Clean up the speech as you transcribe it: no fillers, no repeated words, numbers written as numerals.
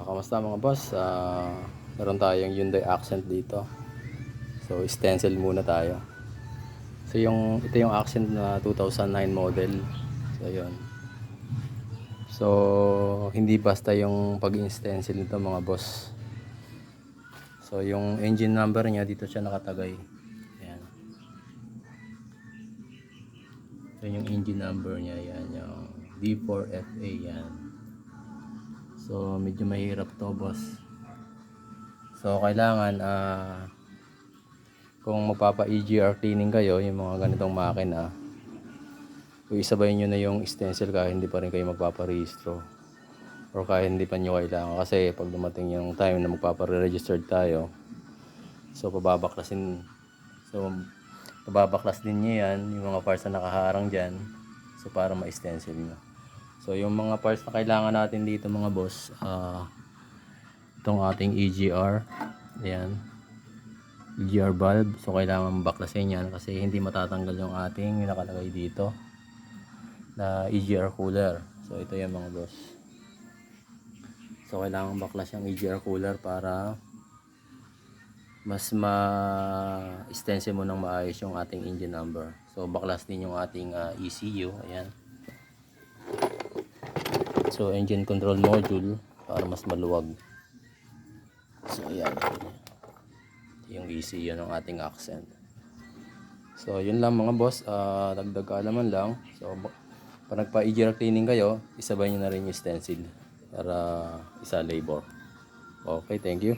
Kamusta mga boss? Meron tayong Hyundai Accent dito. So, stencil muna tayo. So, ito yung Accent na 2009 model. So, yun. So, hindi basta yung pag-stencil nito mga boss. So, yung engine number niya dito siya nakatagay. Ayan. So, yung engine number niya, yan, yung D4FA yan. So, medyo mahirap to boss. So, kailangan kung magpapa EGR cleaning kayo, yung mga ganitong makina, kung isabay nyo na yung stencil kahit hindi pa rin kayo magpaparehistro or kahit hindi pa nyo kailangan, kasi pag dumating yung time na magpapare-registered tayo, so pababaklas din nyo yan, yung mga parts na nakaharang dyan, so para ma-stencil nyo. So yung mga parts na kailangan natin dito mga boss, itong ating EGR, ayan, EGR valve. So kailangan baklasin yan kasi hindi matatanggal yung ating nakalagay dito na EGR cooler. So ito yan mga boss. So kailangan baklas yung EGR cooler para mas ma-stencil mo ng maayos yung ating engine number. So baklas din yung ating ECU, ayan. So engine control module para mas maluwag. So ayan, yung ECU ng ating Accent. So yun lang mga boss, dagdag kaalaman lang. So pag nagpa-EGR cleaning kayo, isabay nyo na rin yung stencil para isa labor. Okay, thank you.